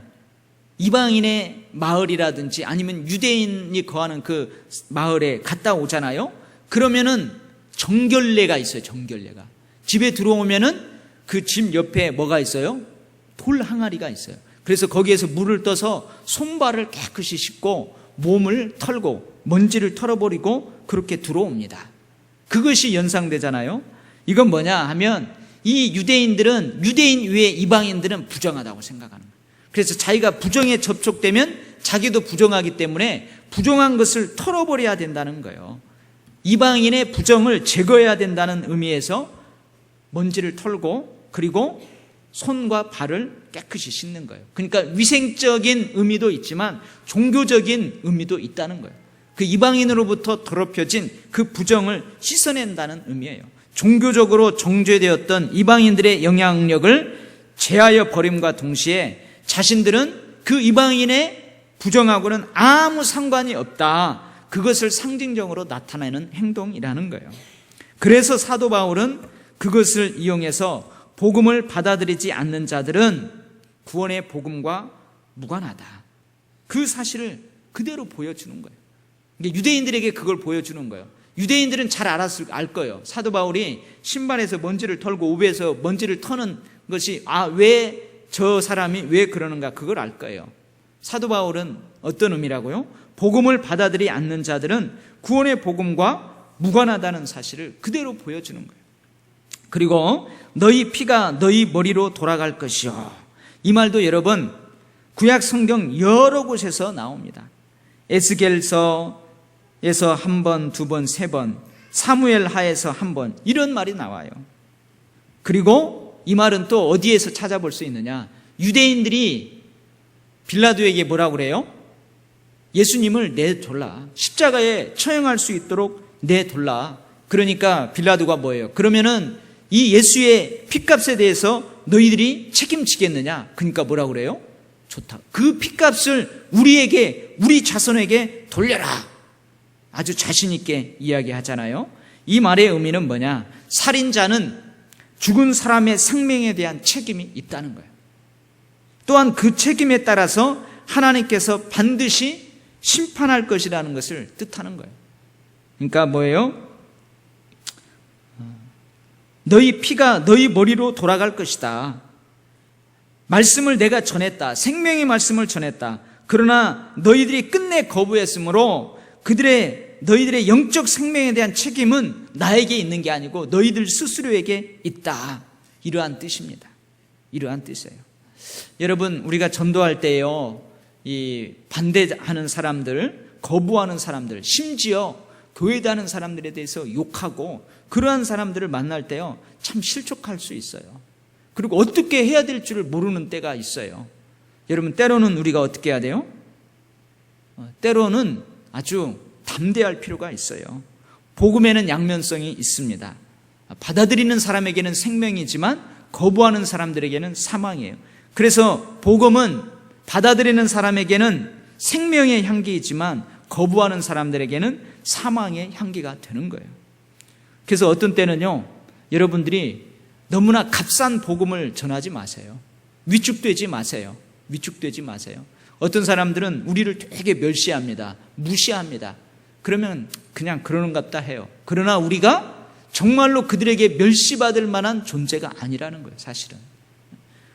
Speaker 1: 이방인의 마을이라든지 아니면 유대인이 거하는 그 마을에 갔다 오잖아요. 그러면은 정결례가 있어요. 정결례가. 집에 들어오면은 그 집 옆에 뭐가 있어요? 돌 항아리가 있어요. 그래서 거기에서 물을 떠서 손발을 깨끗이 씻고 몸을 털고 먼지를 털어버리고 그렇게 들어옵니다. 그것이 연상되잖아요. 이건 뭐냐 하면 이 유대인들은 유대인 외에 이방인들은 부정하다고 생각하는 거예요. 그래서 자기가 부정에 접촉되면 자기도 부정하기 때문에 부정한 것을 털어버려야 된다는 거예요. 이방인의 부정을 제거해야 된다는 의미에서 먼지를 털고 그리고 손과 발을 깨끗이 씻는 거예요. 그러니까 위생적인 의미도 있지만 종교적인 의미도 있다는 거예요. 그 이방인으로부터 더럽혀진 그 부정을 씻어낸다는 의미예요. 종교적으로 정죄되었던 이방인들의 영향력을 제하여 버림과 동시에 자신들은 그 이방인의 부정하고는 아무 상관이 없다. 그것을 상징적으로 나타내는 행동이라는 거예요. 그래서 사도 바울은 그것을 이용해서 복음을 받아들이지 않는 자들은 구원의 복음과 무관하다. 그 사실을 그대로 보여주는 거예요. 유대인들에게 그걸 보여주는 거예요. 유대인들은 잘 알 거예요. 사도 바울이 신발에서 먼지를 털고 옷에서 먼지를 터는 것이 왜 저 사람이 왜 그러는가 그걸 알 거예요. 사도 바울은 어떤 의미라고요? 복음을 받아들이지 않는 자들은 구원의 복음과 무관하다는 사실을 그대로 보여주는 거예요. 그리고 너희 피가 너희 머리로 돌아갈 것이요. 이 말도 여러분 구약 성경 여러 곳에서 나옵니다. 에스겔서에서 한 번, 두 번, 세 번, 사무엘 하에서 한 번 이런 말이 나와요. 그리고 이 말은 또 어디에서 찾아볼 수 있느냐? 유대인들이 빌라도에게 뭐라고 그래요? 예수님을 내돌라. 십자가에 처형할 수 있도록 내돌라. 그러니까 빌라도가 뭐예요? 그러면은 이 예수의 핏값에 대해서 너희들이 책임지겠느냐? 그러니까 뭐라고 그래요? 좋다. 그 핏값을 우리에게, 우리 자손에게 돌려라. 아주 자신 있게 이야기하잖아요. 이 말의 의미는 뭐냐? 살인자는 죽은 사람의 생명에 대한 책임이 있다는 거예요. 또한 그 책임에 따라서 하나님께서 반드시 심판할 것이라는 것을 뜻하는 거예요. 그러니까 뭐예요? 너희 피가 너희 머리로 돌아갈 것이다. 말씀을 내가 전했다. 생명의 말씀을 전했다. 그러나 너희들이 끝내 거부했으므로 너희들의 영적 생명에 대한 책임은 나에게 있는 게 아니고 너희들 스스로에게 있다. 이러한 뜻입니다. 이러한 뜻이에요. 여러분, 우리가 전도할 때요, 이 반대하는 사람들, 거부하는 사람들, 심지어 교회 다니는 사람들에 대해서 욕하고 그러한 사람들을 만날 때요, 참 실족할 수 있어요. 그리고 어떻게 해야 될 줄을 모르는 때가 있어요. 여러분, 때로는 우리가 어떻게 해야 돼요? 때로는 아주 담대할 필요가 있어요. 복음에는 양면성이 있습니다. 받아들이는 사람에게는 생명이지만 거부하는 사람들에게는 사망이에요. 그래서 복음은 받아들이는 사람에게는 생명의 향기이지만 거부하는 사람들에게는 사망의 향기가 되는 거예요. 그래서 어떤 때는요, 여러분들이 너무나 값싼 복음을 전하지 마세요. 위축되지 마세요. 위축되지 마세요. 어떤 사람들은 우리를 되게 멸시합니다. 무시합니다. 그러면 그냥 그러는갑다 해요. 그러나 우리가 정말로 그들에게 멸시받을 만한 존재가 아니라는 거예요, 사실은.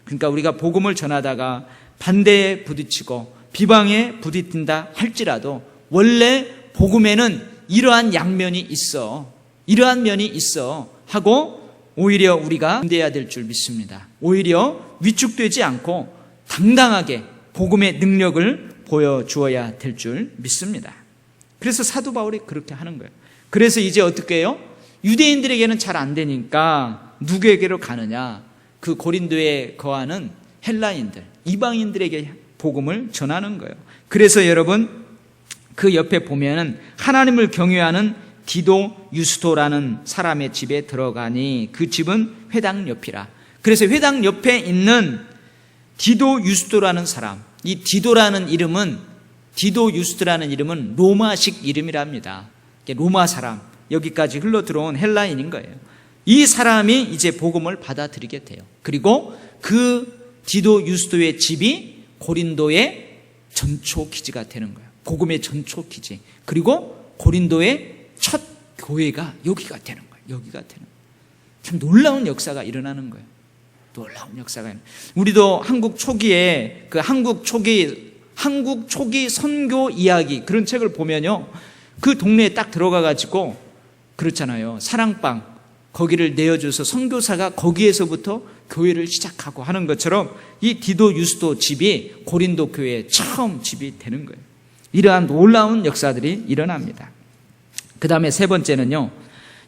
Speaker 1: 그러니까 우리가 복음을 전하다가 반대에 부딪히고 비방에 부딪힌다 할지라도 원래 복음에는 이러한 양면이 있어, 이러한 면이 있어 하고 오히려 우리가 반대해야 될 줄 믿습니다. 오히려 위축되지 않고 당당하게 복음의 능력을 보여주어야 될 줄 믿습니다. 그래서 사도 바울이 그렇게 하는 거예요. 그래서 이제 어떻게 해요? 유대인들에게는 잘 안 되니까 누구에게로 가느냐? 그 고린도에 거하는 헬라인들, 이방인들에게 복음을 전하는 거예요. 그래서 여러분 그 옆에 보면은 하나님을 경외하는 디도 유스도라는 사람의 집에 들어가니 그 집은 회당 옆이라. 그래서 회당 옆에 있는 디도 유스도라는 사람, 이 디도라는 이름은, 디도 유스도라는 이름은 로마식 이름이랍니다. 로마 사람, 여기까지 흘러 들어온 헬라인인 거예요. 이 사람이 이제 복음을 받아들이게 돼요. 그리고 그 디도 유스도의 집이 고린도의 전초 기지가 되는 거예요. 복음의 전초 기지. 그리고 고린도의 첫 교회가 여기가 되는 거예요. 여기가 되는 거예요. 참 놀라운 역사가 일어나는 거예요. 놀라운 역사가. 우리도 한국 초기에 그 한국 초기 선교 이야기 그런 책을 보면요, 그 동네에 딱 들어가가지고 그렇잖아요. 사랑방 거기를 내어줘서 선교사가 거기에서부터 교회를 시작하고 하는 것처럼 이 디도 유스도 집이 고린도 교회의 처음 집이 되는 거예요. 이러한 놀라운 역사들이 일어납니다. 그 다음에 세 번째는요,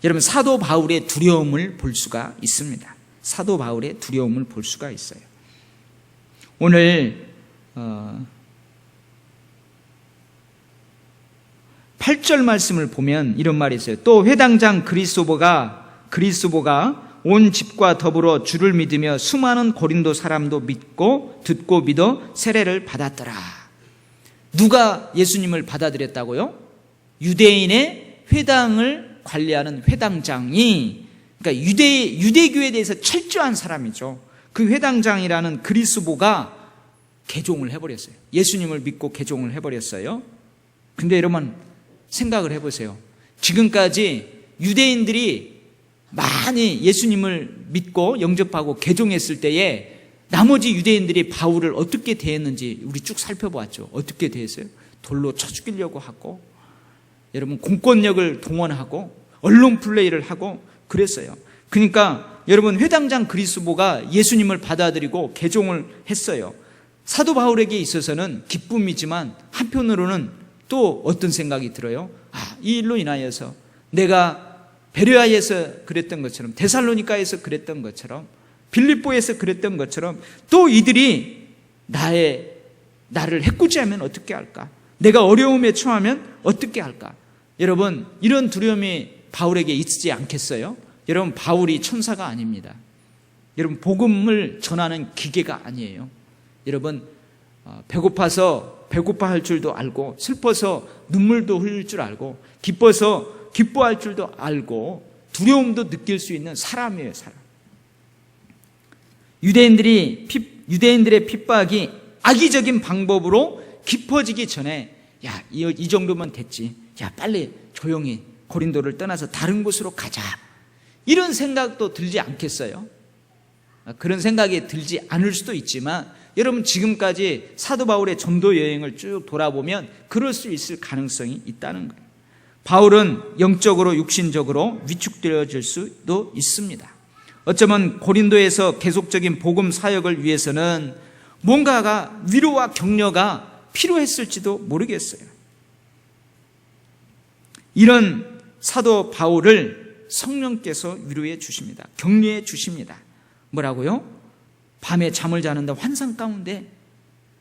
Speaker 1: 여러분 사도 바울의 두려움을 볼 수가 있습니다. 사도 바울의 두려움을 볼 수가 있어요. 오늘 8절 말씀을 보면 이런 말이 있어요. 또 회당장 그리스도보가 온 집과 더불어 주를 믿으며 수많은 고린도 사람도 믿고 듣고 믿어 세례를 받았더라. 누가 예수님을 받아들였다고요? 유대인의 회당을 관리하는 회당장이, 그러니까 유대교에 대해서 철저한 사람이죠. 그 회당장이라는 그리스도가 개종을 해버렸어요. 예수님을 믿고 개종을 해버렸어요. 근데 여러분 생각을 해보세요. 지금까지 유대인들이 많이 예수님을 믿고 영접하고 개종했을 때에 나머지 유대인들이 바울을 어떻게 대했는지 우리 쭉 살펴보았죠. 어떻게 대했어요? 돌로 쳐 죽이려고 하고, 여러분 공권력을 동원하고 언론 플레이를 하고 그랬어요. 그러니까 여러분 회당장 그리스도가 예수님을 받아들이고 개종을 했어요. 사도 바울에게 있어서는 기쁨이지만 한편으로는 또 어떤 생각이 들어요? 이 일로 인하여서 내가 베레아에서 그랬던 것처럼, 데살로니가에서 그랬던 것처럼, 빌립보에서 그랬던 것처럼 또 이들이 나를 해코지하면 어떻게 할까? 내가 어려움에 처하면 어떻게 할까? 여러분 이런 두려움이 바울에게 있지 않겠어요? 여러분 바울이 천사가 아닙니다. 여러분 복음을 전하는 기계가 아니에요. 여러분 배고파서 배고파할 줄도 알고, 슬퍼서 눈물도 흘릴 줄 알고, 기뻐서 기뻐할 줄도 알고, 두려움도 느낄 수 있는 사람이에요. 사람. 유대인들의 핍박이 악의적인 방법으로 깊어지기 전에 이 정도면 됐지, 빨리 조용히 고린도를 떠나서 다른 곳으로 가자, 이런 생각도 들지 않겠어요? 그런 생각이 들지 않을 수도 있지만 여러분 지금까지 사도 바울의 전도 여행을 쭉 돌아보면 그럴 수 있을 가능성이 있다는 거예요. 바울은 영적으로 육신적으로 위축되어질 수도 있습니다. 어쩌면 고린도에서 계속적인 복음 사역을 위해서는 뭔가가 위로와 격려가 필요했을지도 모르겠어요. 이런 사도 바울을 성령께서 위로해 주십니다. 격려해 주십니다. 뭐라고요? 밤에 잠을 자는데 환상 가운데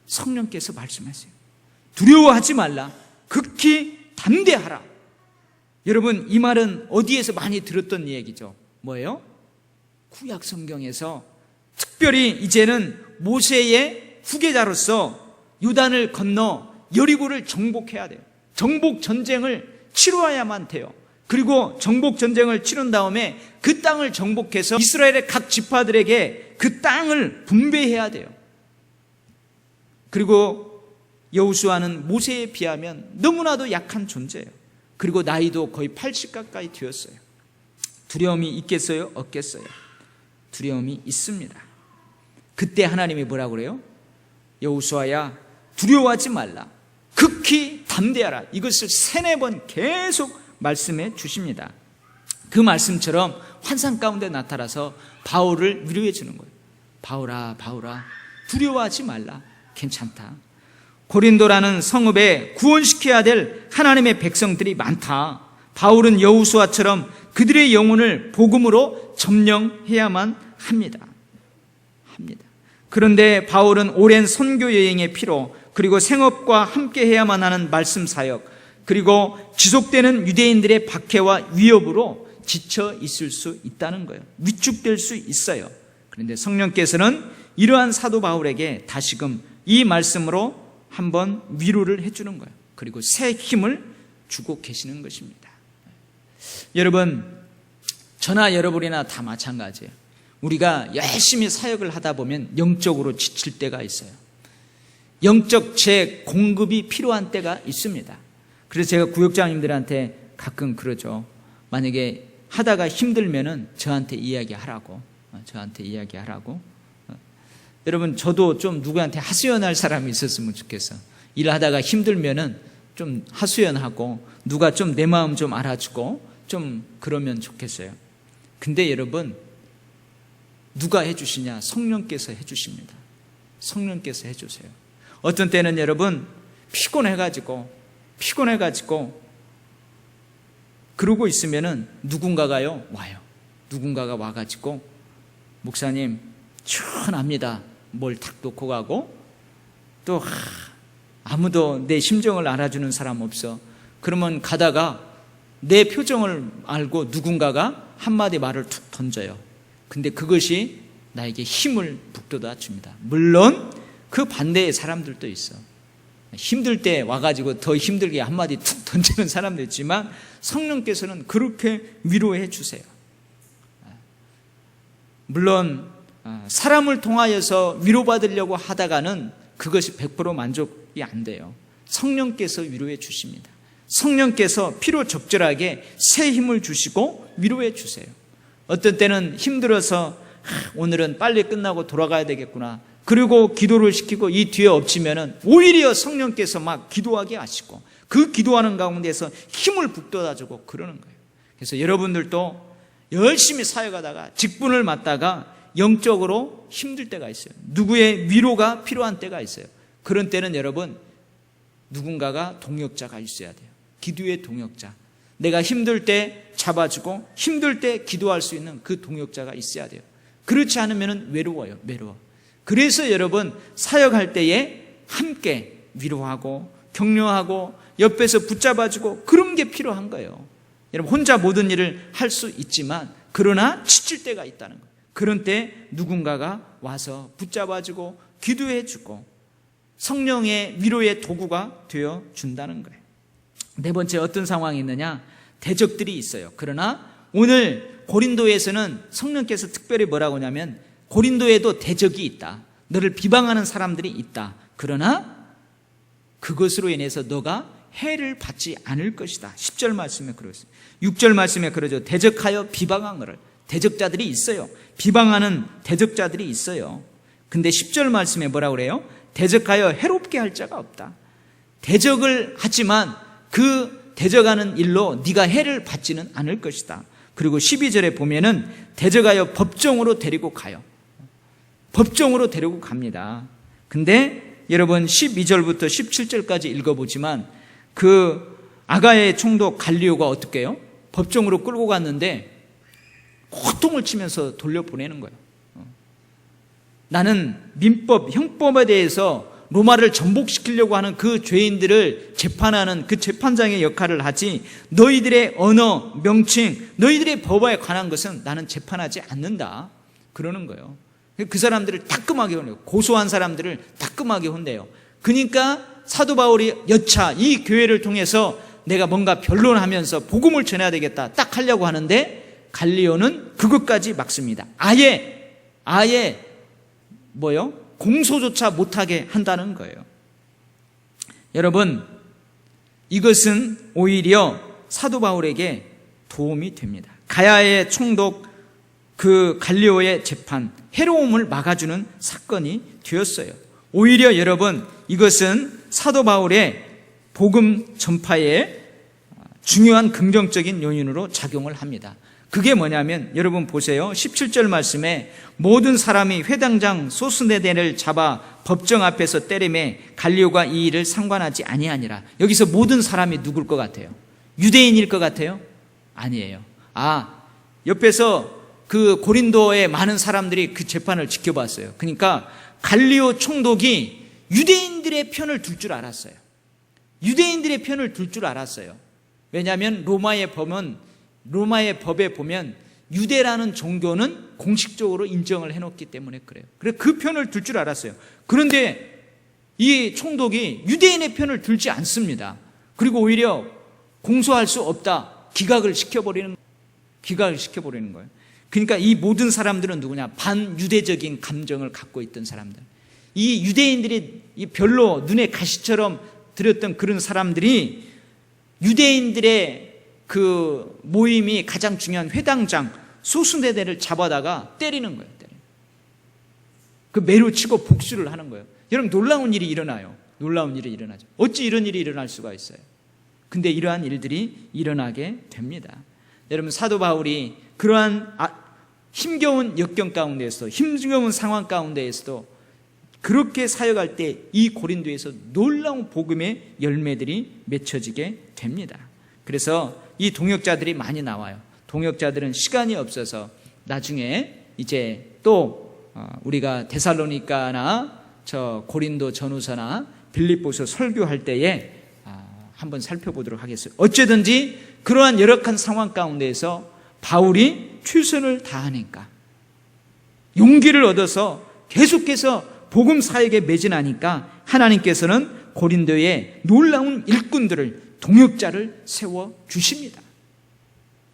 Speaker 1: 성령께서 말씀하세요. 두려워하지 말라. 극히 담대하라. 여러분 이 말은 어디에서 많이 들었던 얘기죠? 뭐예요? 구약 성경에서 특별히 이제는 모세의 후계자로서 요단을 건너 여리고를 정복해야 돼요. 정복 전쟁을 치루어야만 돼요. 그리고 정복 전쟁을 치른 다음에 그 땅을 정복해서 이스라엘의 각 지파들에게 그 땅을 분배해야 돼요. 그리고 여호수아는 모세에 비하면 너무나도 약한 존재예요. 그리고 나이도 거의 80 가까이 되었어요. 두려움이 있겠어요? 없겠어요? 두려움이 있습니다. 그때 하나님이 뭐라고 그래요? 여호수아야 두려워하지 말라. 극히 담대하라. 이것을 3-4번 계속 말씀해 주십니다. 그 말씀처럼 환상 가운데 나타나서 바울을 위로해 주는 거예요. 바울아 두려워하지 말라. 괜찮다. 고린도라는 성읍에 구원시켜야 될 하나님의 백성들이 많다. 바울은 여호수아처럼 그들의 영혼을 복음으로 점령해야만 합니다. 그런데 바울은 오랜 선교 여행의 피로, 그리고 생업과 함께 해야만 하는 말씀 사역, 그리고 지속되는 유대인들의 박해와 위협으로 지쳐 있을 수 있다는 거예요. 위축될 수 있어요. 그런데 성령께서는 이러한 사도 바울에게 다시금 이 말씀으로 한번 위로를 해주는 거예요. 그리고 새 힘을 주고 계시는 것입니다. 여러분, 저나 여러분이나 다 마찬가지예요. 우리가 열심히 사역을 하다 보면 영적으로 지칠 때가 있어요. 영적 재공급이 필요한 때가 있습니다. 그래서 제가 구역장님들한테 가끔 그러죠. 만약에 하다가 힘들면은 저한테 이야기하라고. 여러분, 저도 좀 누구한테 하소연할 사람이 있었으면 좋겠어. 일하다가 힘들면은 좀 하소연하고 누가 좀 내 마음 좀 알아주고 좀 그러면 좋겠어요. 근데 여러분, 누가 해주시냐? 성령께서 해주십니다. 성령께서 해주세요. 어떤 때는 여러분 피곤해가지고 그러고 있으면은 누군가가요 와요. 누군가가 와가지고 목사님 시원합니다. 뭘 탁 놓고 가고 또 아무도 내 심정을 알아주는 사람 없어. 그러면 가다가 내 표정을 알고 누군가가 한마디 말을 툭 던져요. 근데 그것이 나에게 힘을 북돋아 줍니다. 물론 그 반대의 사람들도 있어. 힘들 때 와가지고 더 힘들게 한마디 툭 던지는 사람도 있지만 성령께서는 그렇게 위로해 주세요. 물론 사람을 통하여서 위로받으려고 하다가는 그것이 100% 만족이 안 돼요. 성령께서 위로해 주십니다. 성령께서 필요 적절하게 새 힘을 주시고 위로해 주세요. 어떤 때는 힘들어서 오늘은 빨리 끝나고 돌아가야 되겠구나. 그리고 기도를 시키고 이 뒤에 엎치면은 오히려 성령께서 막 기도하게 하시고 그 기도하는 가운데서 힘을 북돋아주고 그러는 거예요. 그래서 여러분들도 열심히 사역하다가 직분을 맡다가 영적으로 힘들 때가 있어요. 누구의 위로가 필요한 때가 있어요. 그런 때는 여러분 누군가가 동역자가 있어야 돼요. 기도의 동역자. 내가 힘들 때 잡아주고 힘들 때 기도할 수 있는 그 동역자가 있어야 돼요. 그렇지 않으면 외로워요. 그래서 여러분 사역할 때에 함께 위로하고 격려하고 옆에서 붙잡아주고 그런 게 필요한 거예요. 여러분 혼자 모든 일을 할 수 있지만 그러나 지칠 때가 있다는 거예요. 그런 때 누군가가 와서 붙잡아주고 기도해주고 성령의 위로의 도구가 되어준다는 거예요. 네 번째 어떤 상황이 있느냐? 대적들이 있어요. 그러나 오늘 고린도에서는 성령께서 특별히 뭐라고 하냐면 고린도에도 대적이 있다. 너를 비방하는 사람들이 있다. 그러나 그것으로 인해서 너가 해를 받지 않을 것이다. 10절 말씀에 그러죠. 6절 말씀에 그러죠. 대적하여 비방하거를. 대적자들이 있어요. 비방하는 대적자들이 있어요. 근데 10절 말씀에 뭐라고 그래요? 대적하여 해롭게 할 자가 없다. 대적을 하지만 그 대적하는 일로 네가 해를 받지는 않을 것이다. 그리고 12절에 보면은 대적하여 법정으로 데리고 가요. 법정으로 데리고 갑니다. 근데 여러분 12절부터 17절까지 읽어보지만 그 아가의 총독 갈리오가 어떻게 해요? 법정으로 끌고 갔는데 호통을 치면서 돌려보내는 거예요. 나는 민법, 형법에 대해서 로마를 전복시키려고 하는 그 죄인들을 재판하는 그 재판장의 역할을 하지 너희들의 언어, 명칭, 너희들의 법에 관한 것은 나는 재판하지 않는다. 그러는 거예요. 그 사람들을 따끔하게 혼내요. 고소한 사람들을 따끔하게 혼내요. 그러니까 사도 바울이 여차 이 교회를 통해서 내가 뭔가 변론하면서 복음을 전해야 되겠다 딱 하려고 하는데 갈리오는 그것까지 막습니다. 아예 공소조차 못하게 한다는 거예요. 여러분 이것은 오히려 사도 바울에게 도움이 됩니다. 가야의 총독 그 갈리오의 재판 해로움을 막아주는 사건이 되었어요. 오히려 여러분 이것은 사도 바울의 복음 전파에 중요한 긍정적인 요인으로 작용을 합니다. 그게 뭐냐면 여러분 보세요. 17절 말씀에 모든 사람이 회당장 소스네데를 잡아 법정 앞에서 때리매 갈리오가 이 일을 상관하지 아니하니라. 여기서 모든 사람이 누굴 것 같아요? 유대인일 것 같아요? 아니에요. 옆에서 그 고린도의 많은 사람들이 그 재판을 지켜봤어요. 그러니까 갈리오 총독이 유대인들의 편을 둘 줄 알았어요. 유대인들의 편을 둘 줄 알았어요. 왜냐하면 로마의 법에 보면 유대라는 종교는 공식적으로 인정을 해놓기 때문에 그래요. 그래서 그 편을 둘 줄 알았어요. 그런데 이 총독이 유대인의 편을 들지 않습니다. 그리고 오히려 공소할 수 없다, 기각을 시켜버리는 거예요. 그러니까 이 모든 사람들은 누구냐? 반유대적인 감정을 갖고 있던 사람들. 이 유대인들이 별로 눈에 가시처럼 들였던 그런 사람들이 유대인들의 그 모임이 가장 중요한 회당장 소스네데를 잡아다가 때리는 거예요. 그 매로 치고 복수를 하는 거예요. 여러분, 놀라운 일이 일어나요. 놀라운 일이 일어나죠. 어찌 이런 일이 일어날 수가 있어요? 근데 이러한 일들이 일어나게 됩니다. 여러분, 사도 바울이 그러한 힘겨운 역경 가운데에서도, 힘겨운 상황 가운데에서도 그렇게 사역할 때 이 고린도에서 놀라운 복음의 열매들이 맺혀지게 됩니다. 그래서 이 동역자들이 많이 나와요. 동역자들은 시간이 없어서 나중에 이제 또 우리가 데살로니가나 저 고린도 전후서나 빌립보서 설교할 때에 한번 살펴보도록 하겠습니다. 어쨌든지 그러한 열악한 상황 가운데에서 바울이 최선을 다하니까, 용기를 얻어서 계속해서 복음 사역에 매진하니까 하나님께서는 고린도에 놀라운 일꾼들을, 동역자를 세워주십니다.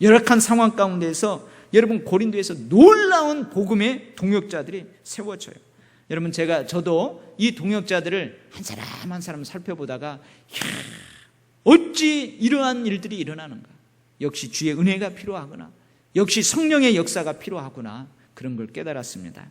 Speaker 1: 열악한 상황 가운데서 여러분, 고린도에서 놀라운 복음의 동역자들이 세워져요. 여러분, 저도 이 동역자들을 한 사람 한 사람 살펴보다가 어찌 이러한 일들이 일어나는가? 역시 주의 은혜가 필요하구나, 역시 성령의 역사가 필요하구나, 그런 걸 깨달았습니다.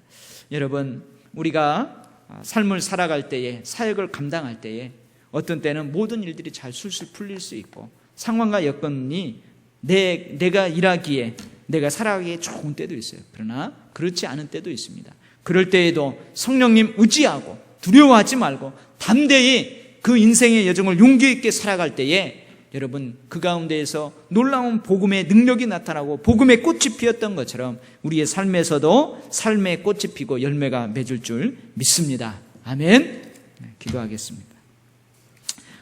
Speaker 1: 여러분, 우리가 삶을 살아갈 때에, 사역을 감당할 때에 어떤 때는 모든 일들이 잘 술술 풀릴 수 있고 상황과 여건이 내가 일하기에, 내가 살아가기에 좋은 때도 있어요. 그러나 그렇지 않은 때도 있습니다. 그럴 때에도 성령님 의지하고 두려워하지 말고 담대히 그 인생의 여정을 용기 있게 살아갈 때에 여러분, 그 가운데에서 놀라운 복음의 능력이 나타나고 복음의 꽃이 피었던 것처럼 우리의 삶에서도 삶의 꽃이 피고 열매가 맺을 줄 믿습니다. 아멘. 기도하겠습니다.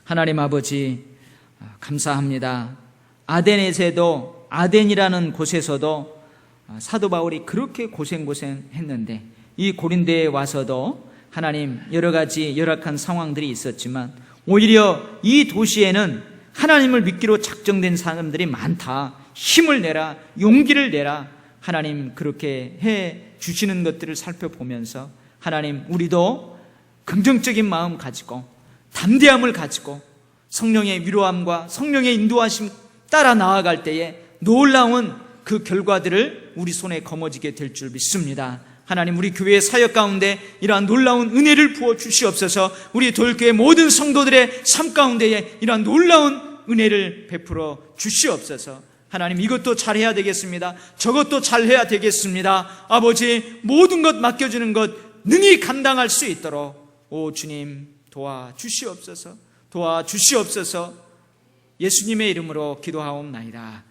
Speaker 1: 하나님 아버지, 감사합니다. 아덴이라는 곳에서도 사도 바울이 그렇게 고생했는데 이 고린도에 와서도 하나님, 여러 가지 열악한 상황들이 있었지만 오히려 이 도시에는 하나님을 믿기로 작정된 사람들이 많다, 힘을 내라, 용기를 내라, 하나님 그렇게 해 주시는 것들을 살펴보면서 하나님, 우리도 긍정적인 마음 가지고 담대함을 가지고 성령의 위로함과 성령의 인도하심 따라 나아갈 때에 놀라운 그 결과들을 우리 손에 거머쥐게 될 줄 믿습니다. 하나님, 우리 교회의 사역 가운데 이러한 놀라운 은혜를 부어 주시옵소서. 우리 도일교회 모든 성도들의 삶 가운데에 이러한 놀라운 은혜를 베풀어 주시옵소서. 하나님, 이것도 잘해야 되겠습니다. 저것도 잘해야 되겠습니다. 아버지, 모든 것 맡겨주는 것 능히 감당할 수 있도록 오 주님 도와주시옵소서. 예수님의 이름으로 기도하옵나이다.